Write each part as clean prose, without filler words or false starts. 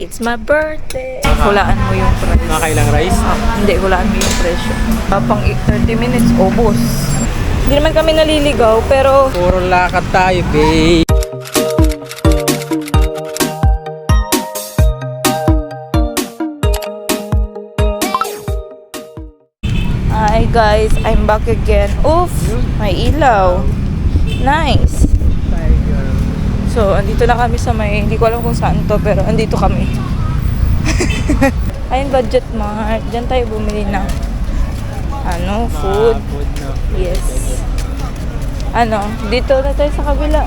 It's my birthday. Hulaan mo yung price. Nakakailang rice? Hindi, hulaan mo yung presyo. Pang 30 minutes, ubos. Hindi naman kami naliligaw, pero Puro lakad tayo, babe. hi guys, I'm back again. Oof, may ilaw. Nice. So, andito na kami sa may, hindi ko alam kung saan to, pero andito kami. Ayun, Budget Mart. Diyan tayo bumili ng food. Yes. Dito na tayo sa kabila.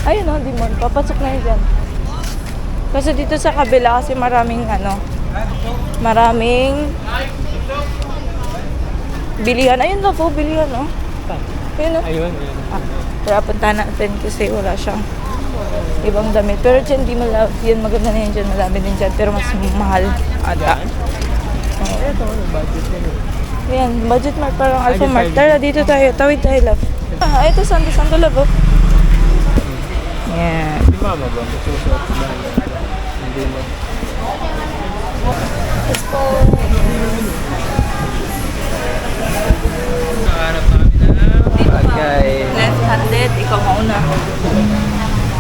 Ayun o, Dimon. Papasok na yun dyan. Kasi dito sa kabila kasi maraming bilihan. Ayun na po, bilihan o. Ayun o. Ayun. Pero puntahan natin kasi wala siyang ibang damit. Pero dyan, di yun maganda na yun dyan. Madami din dyan. Pero mas mahal ata. Ito, budget na yun. Ayan, Budget Mart, parang Alpha Mart. Tara, dito tayo. Tawid tayo, love. Ito, Santo Love. Yan. Si mama ba? Magsusuot ba? Hindi mo. Let's go. Nakahanap na kami ng bagay. Left-handed, ikaw mauna.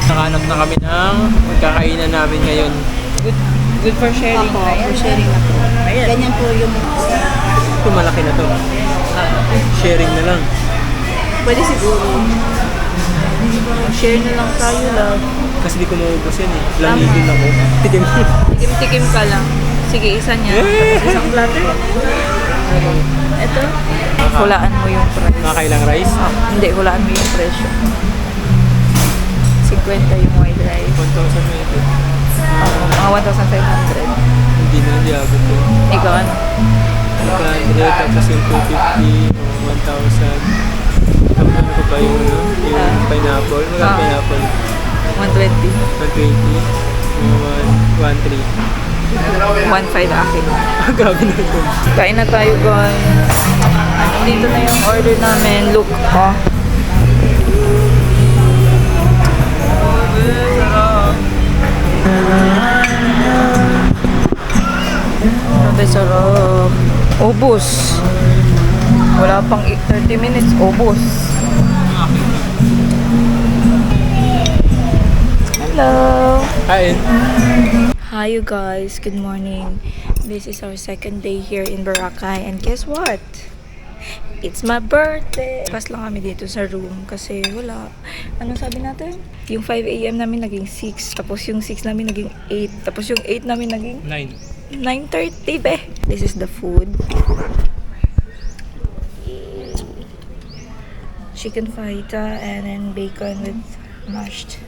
Nakahanap na kami ng magkakainan namin ngayon. Good for sharing. Opo, Ayan. for sharing na po. Ayan. Ganyan po yung... Ito malaki na to. Sharing na lang. Pwede siguro. Share na lang tayo, love. Kasi di ko maubos yan eh. Lamigin ako. Tikim. Tikim-tikim ka lang. Sige, isa niya. Tapos isang platter. Ito. Hulaan mo yung price. Nakakailang rice? Hindi, hulaan mo yung presyo. 50 yung white rice. 1,000 na ito. Mga 1,500. Hindi na, hindi abot ko. Ikaw ano? 100, tapos yung 250 o 1,000. Tapos ano ko ba yung pineapple? Magkano pineapple? 120. 120. 1.5 akin. Grabe na ito. Kain na tayo, guys. Dito na yung order namin. Look, oh. Grabe sarap. Ubus. Wala pang 30 minutes. Ubus. Hello. Kain. Hi you guys, good morning. This is our second day here in Boracay and guess what? It's my birthday! Pas lang kami dito sa room kasi wala. Anong sabi natin? Yung 5 a.m. namin naging 6, tapos yung 6 namin naging 8, tapos yung 8 namin naging 9:30 be. This is the food. Chicken fajita and then bacon with mashed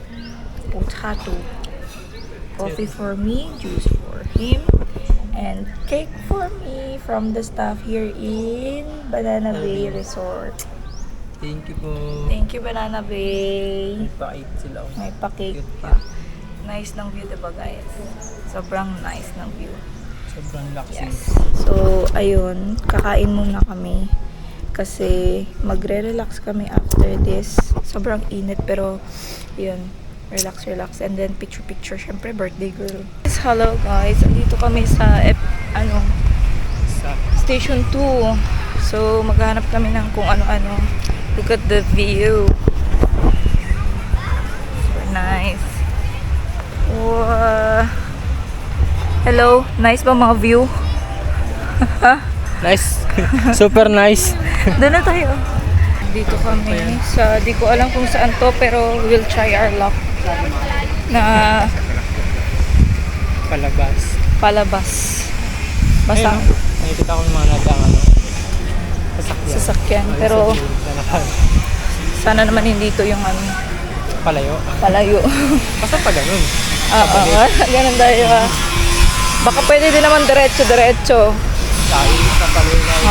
potato. Coffee for me, juice for him, and cake for me from the staff here in Banana Bay Resort. Thank you po. Thank you, Banana Bay. Pakit sila. May pa-cake pa. Nice ng view, diba guys? Sobrang nice ng view. Sobrang relaxing. Yes. So, ayun. Kakain muna kami. Kasi magre-relax kami after this. Sobrang init pero yun. Relax. And then picture. Syempre, birthday girl. Hello guys. Andito kami sa Station 2. So, maghanap kami ng kung ano-ano. Look at the view. Super nice. Wow. Hello. Nice ba mga view? Nice. Super nice. Doon na tayo. Dito kami sa, di ko alam kung saan to, pero we'll try our luck na palabas. Basta Ayun, nakikita ko yung mga nadang sasakyan. Pero sana naman hindi to yung palayo. Basta pa ganun. Ganun tayo. Baka pwede din naman diretso.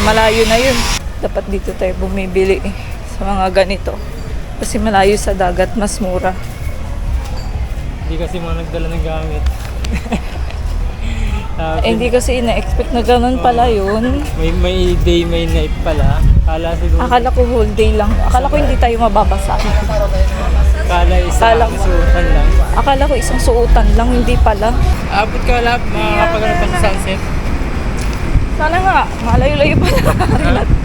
Malayo na yun. Dapat dito tayo bumibili sa mga ganito. Kasi malayo sa dagat, mas mura. Hindi kasi mga nagdala ng gamit. Hindi kasi ina-expect na ganun pala yun. May day, may night pala. Akala Akala ko whole day lang. Akala ko hindi tayo mababasa. Kala isa Kala ko. susukan lang. Akala ko isang suotan lang, hindi pala. Abot ka wala, makakapagano pa sa sunset. Sana nga, malayo-layo pa lalakarin natin.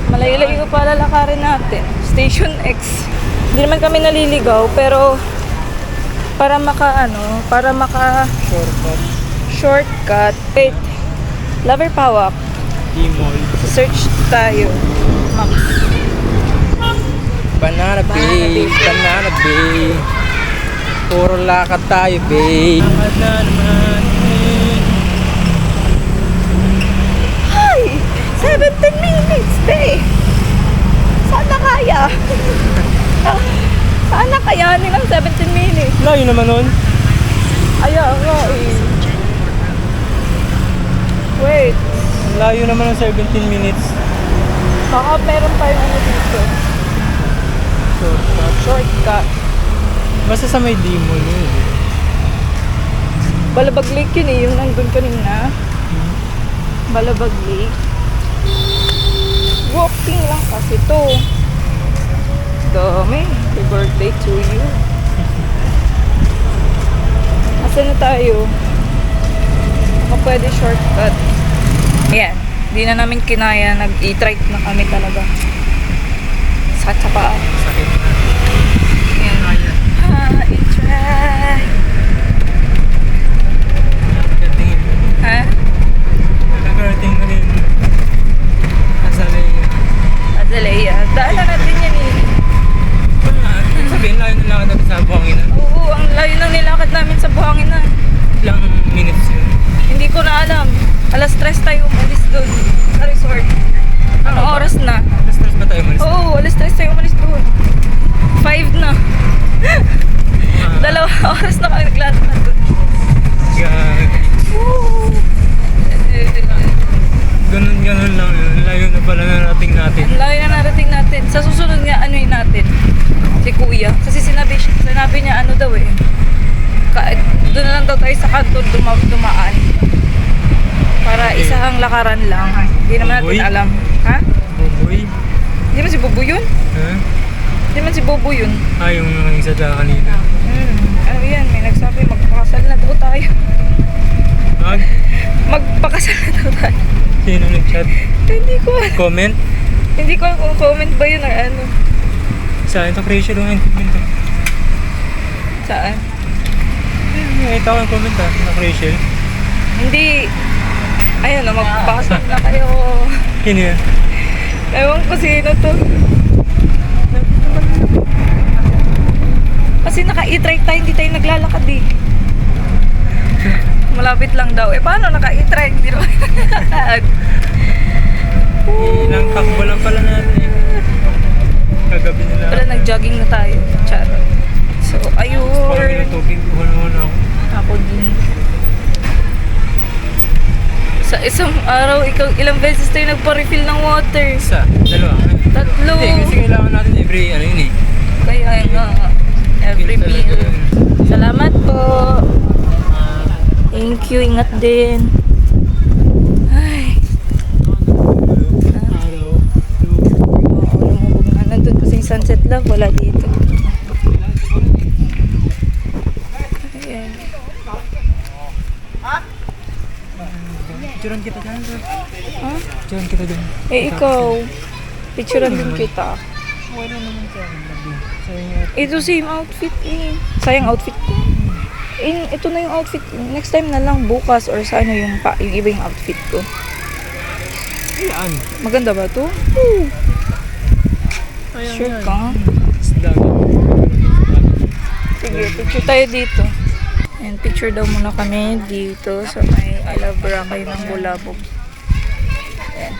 Malayo-layo pa lalakarin natin. Station X. Hindi naman kami naliligaw, pero para maka Shortcut. shortcut. Wait, Lover Pawak. D-Mall. Search tayo. Maps. Banana Banana Bay. Bay. Banana Bay. Puro lakad tayo, Bay. Lakad na naman. Hi! 17 minutes, babe! Sana kaya? Sana kayanin ang 17 minutes? Layo naman nun. Ayaw nga eh. Wait, Layo naman ng 17 minutes. baka meron pa yung ano dito. Shortcut. Shortcut. Basta sa may D-Mall yun. Balabag Lake yun eh, yung nandun kanina. Balabag Lake. Walking lang kasi to. Dami. Happy birthday to you. Asan na tayo? Baka pwede shortcut. Ayan. Di na namin kinaya. Nag-e-trike na kami talaga. Sakit sa paa. Sakit na. Ayan. E-trike. Nagdating. Ha? Nagdating na rin. Azalea. Azalea. Daanan natin yan eh. Wala. Sabihin, layo na lakad natin sa buhanginan. Oo, ang layo ng nilakad namin sa buhanginan. Ilang minutes yun. Hindi ko na alam. Alas 3 tayo umalis doon sa resort. Anong oras na? Stress ba tayo malis? Oo, alas 3 tayo umalis doon. 5 na. Dalawang oras na kami naglalakad doon. Woo! Ganun lang yun. Layo na pala narating natin. Ang layo na narating natin. Sa susunod nga, ano yun natin? Si Kuya. Kasi sinabi niya ano daw eh. Doon na lang daw tayo sa kanto dumaan. Para Okay. isang lakaran lang. Hindi naman Buboy? natin alam. Ha? Buboy. Hindi man si Bubu yun? Ha? Hindi man si Bubu yun. Ah, yung nanging sadya kanina. Ano yan? May nagsabi magpakasal na daw tayo. Mag? Magpakasal na daw tayo. Sino nag-chat? Hindi ko alam. Comment? Hindi ko alam kung comment ba yun or ano. Sa akin, Rachel yung comment. Saan? Nakita ko yung comment Rachel. Hindi. Ayun na, magpakasal na kayo. Sino yan? Ewan ko sino to. Kasi naka-e-trike tayo, hindi tayo naglalakad eh. Malapit lang daw. Eh paano naka-e-trike? Hindi naman naglalakad. Ilang takbo lang pala natin. Kagabi nila. Wala, nag-jogging na tayo. Charot. So, ayun. Parang ng tubig. Wala ako. Ako din. Sa isang araw, ilang beses tayo nagpa-refill ng water? Isa. Dalawa. Tatlo. Hindi, kasi kailangan natin every ano yun eh. Kaya nga, every Talaga meal. yun. Salamat po. Thank you, ingat din. Ay, Araw. oo, lumubog na. Nandun kasi yung sunset love, wala dito. Ayan. Picturean kita dyan. Ha? Picturean kita dyan. Eh, ikaw. Picturean din kita. Wala naman sa akin. Ito same outfit eh. Sayang outfit ko. Ito na yung outfit. Next time na lang, bukas or sa ano yung iba yung outfit ko. Ayan. Maganda ba to? Sure ka? Isda. Sige, picture tayo dito. And picture daw muna kami dito sa may I Love Boracay ng Bulabog. Ayan.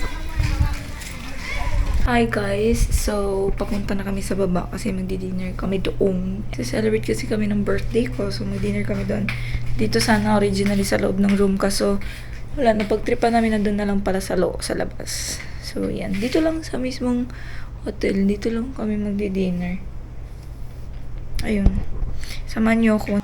Hi guys! So, papunta na kami sa baba kasi magdi-dinner kami doon. Celebrate kasi kami ng birthday ko. So, mag-dinner kami doon. Dito sana originally sa loob ng room. Kaso, wala, napagtripan namin na doon na lang pala sa labas. So, yan. Dito lang sa mismong hotel. Dito lang kami magdi-dinner. Ayun. Samahan niyo ako.